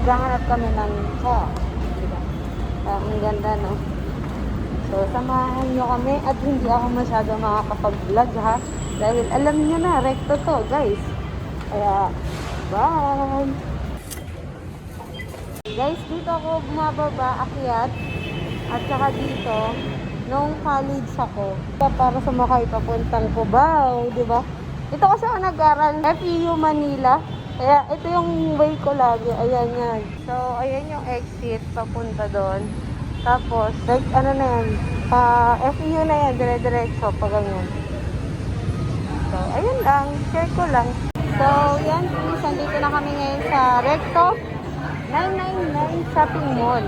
Maghahanap kami ng diba? Ang ganda, no? So, samahan nyo kami at hindi ako masyado makakapag-vlog, ha? Dahil alam nyo na, recto to, guys. Kaya, bye! Guys, dito ako bumababa, akyat. At saka dito, nung college ako, para sumakay papuntang Cubao, di ba? Ito kasi ako nag-aral, FEU Manila. Kaya ito yung way ko lagi, ayan yan. So, ayan yung exit, papunta doon. Tapos, like, ano na yan, FEU na yan, dire-diretso, pa ganyan. So, ayun lang, share ko lang. So, yan, nandito na kami ngayon sa Recto 999 Shopping Mall.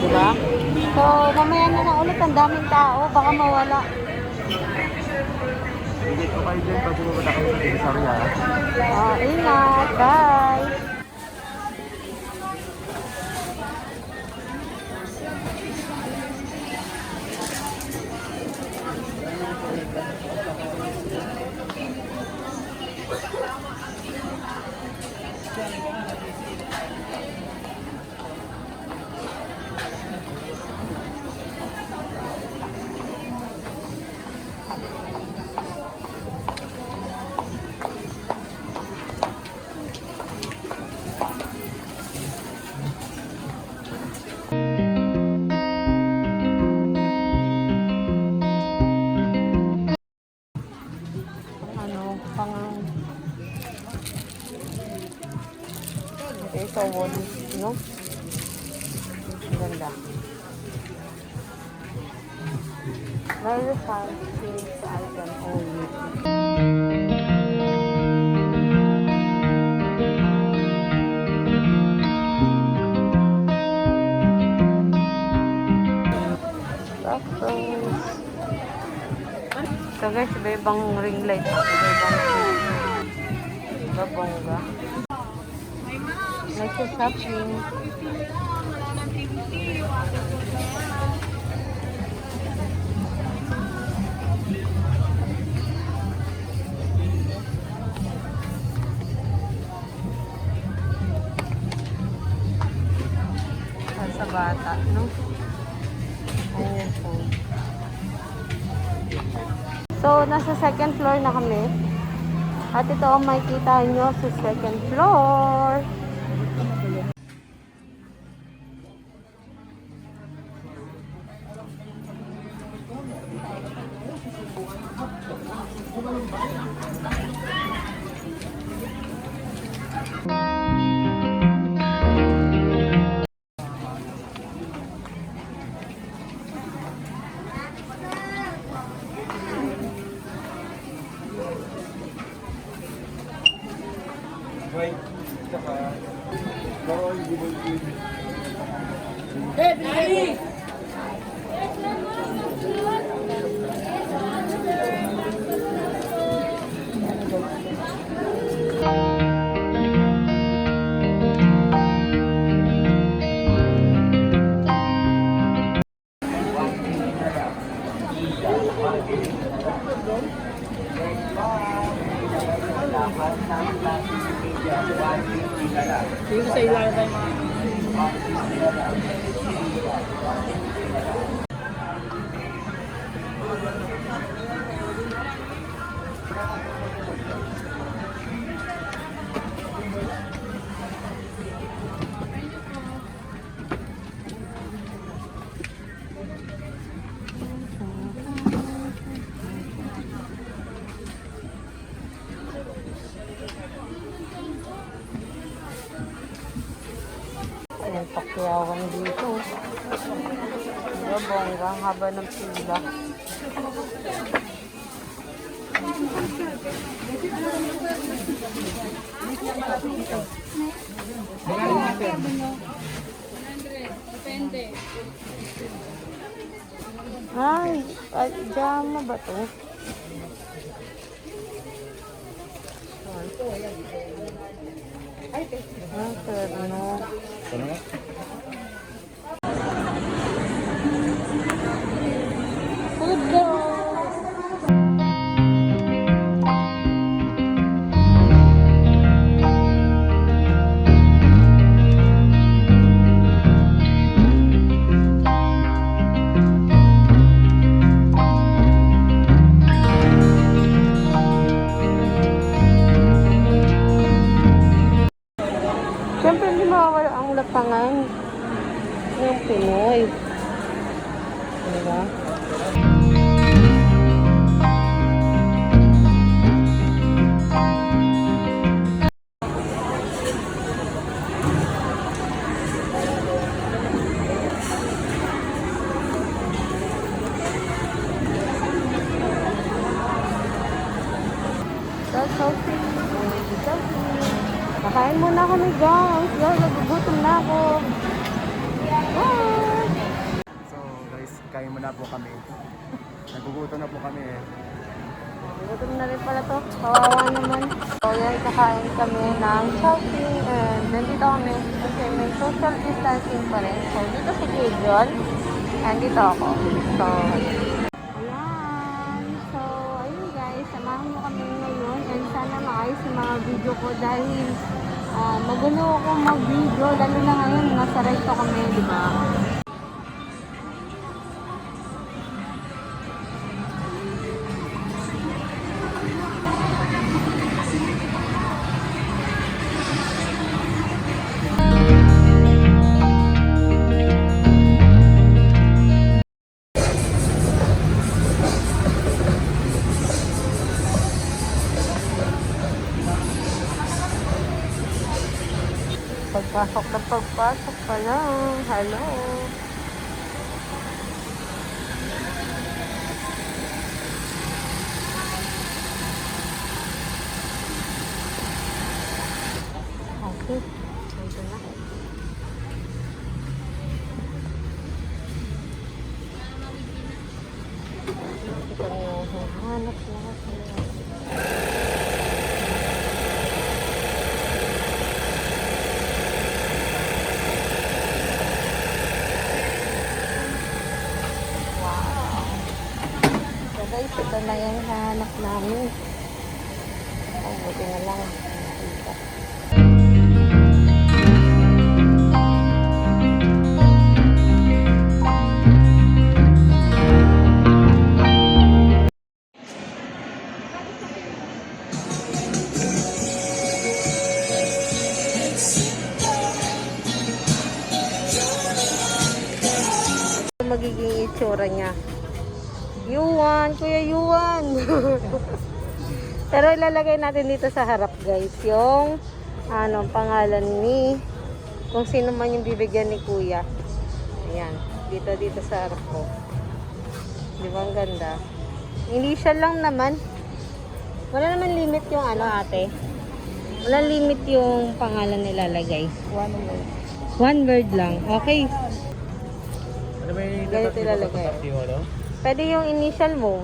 Diba? So, mamaya na lang ulit. Ang daming tao. Baka mawala. Hindi ko kayo dyan pag bumabata kayo sa Divisoria. Ingat. Bye. Okay, so wood, no? Ang ganda. Very fun things I can only. So guys, iba-ibang ring light. Iba-ibang bongga. Nagsa-shopping. Sa bata, no? Ayan po. So, nasa second floor na kami. At ito ang makikita nyo sa second floor. Right. Saka, bawal gulong-gulong. Dito sa ilalim tayo mga Ayan, pakyawan dito. Diba, bongga, ang haba ng pila. Ay, jama ba to? Ay, ano? Ano nga? Food kailangan yung Pinoy. Diba? That's okay. That's okay. Kakain muna kami guys. Guys, nagugutom na ako. Bye! So guys, kain mo na po kami. Nagugutom na po kami eh. Gutom na rin pala to. Kawawa naman. So yan, kakain kami ng shopping and nandito kami kasi may social distancing pa rin. So dito si Gideon and dito ako. So, ayan. So, ayun guys, samahan mo kami ngayon and sana maayos yung mga video ko dahil magulo ako mag-video lalo na ngayon, nasa recto kami, di ba? Pagpasok pa lang. Hello. Okay. Ito na. Ito na. Hanap na. Guys, ito na yung hanap namin. Ay, buti na lang. Nakita. Ito magiging itsura niya. Yuan, Kuya Yuan. Pero ilalagay natin dito sa harap guys yung pangalan ni kung sino man yung bibigyan ni Kuya. Ayan, dito sa harap ko. Di ba ang ganda? Initial lang naman. Wala naman limit yung ate. Wala limit yung pangalan nilalagay. One word. One word lang. Okay. Ano ba yung Ganito ilalagay. Pwede yung initial mo.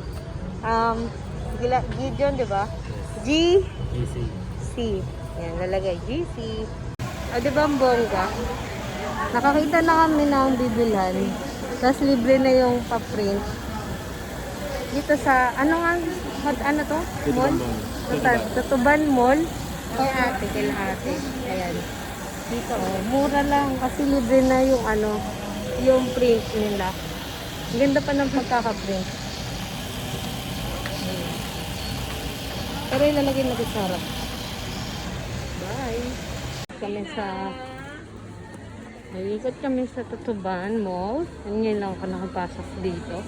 Gideon, di ba? G C. Yan, lalagay GC. Di ba ang bongga? Nakakita na kami ng bibilhan. Tapos libre na yung pa-print. Dito sa, ano to? Mall? Tutuban Mall. Kay ate. Ayan. Dito, mura lang. Kasi libre na yung yung print nila. Ang ganda pa ng pagkaka-print. Pero ilalagay natin sa harap. Bye! Nag-ikot kami sa Tutuban Mall. Ngayon lang ako nakapasok dito.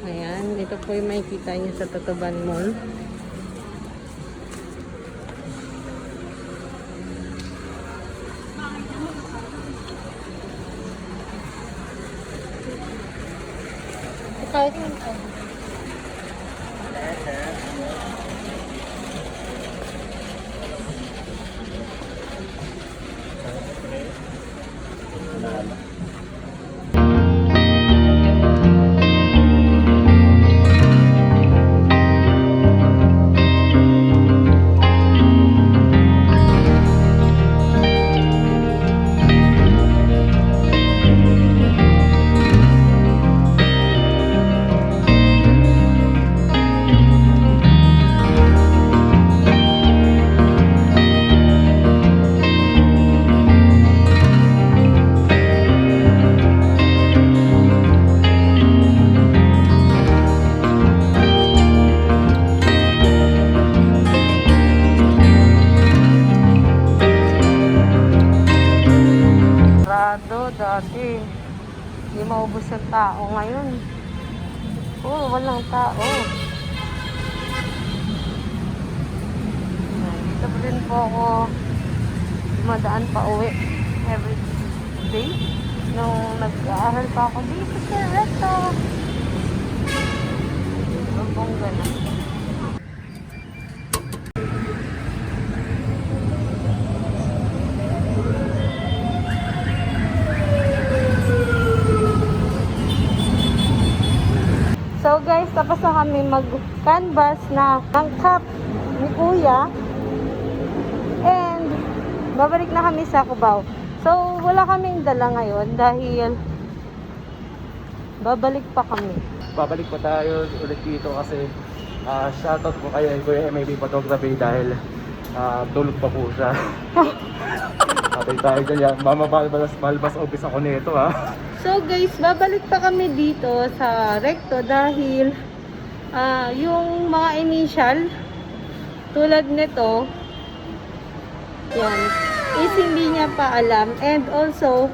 Ayan, dito po yung makikita nyo sa Tutuban Mall. Kahit yun. sarado dati. Hindi maubos yung tao ngayon. Oo, walang tao. Dito pa rin po ako dumadaan pa uwi every day. Nung nag-aaral pa ako dito sa Recto. Ang ganun. So guys, tapos na kami mag-canvas na ng cup ni Kuya. And babalik na kami sa Cubao. So wala kaming dala ngayon dahil babalik pa kami. Babalik pa tayo ulit dito kasi shoutout po kay Kuya MAB Photography dahil tulog pa po siya. Patay tayo dyan. Mama Balbas office ako nito ha. So guys, babalik pa kami dito sa Recto dahil yung mga initial tulad nito, yan, is hindi niya pa alam. And also,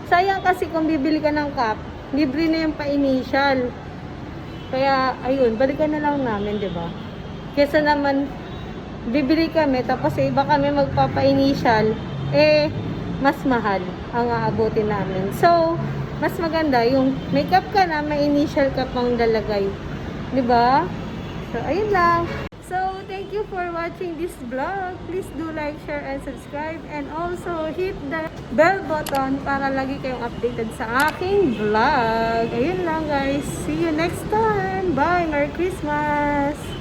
sayang kasi kung bibili ka ng cup, libre na yung pa-initial. Kaya, ayun, balikan na lang namin, di ba? Kesa naman, bibili kami, tapos iba kami magpapa-initial, mas mahal ang aabutin namin. So, mas maganda yung may cup ka na, may initial ka pang lalagay. Di ba? So, ayun lang. So, thank you for watching this vlog. Please do like, share, and subscribe. And also, hit the bell button para lagi kayong updated sa aking vlog. Ayun lang guys. See you next time. Bye! Merry Christmas!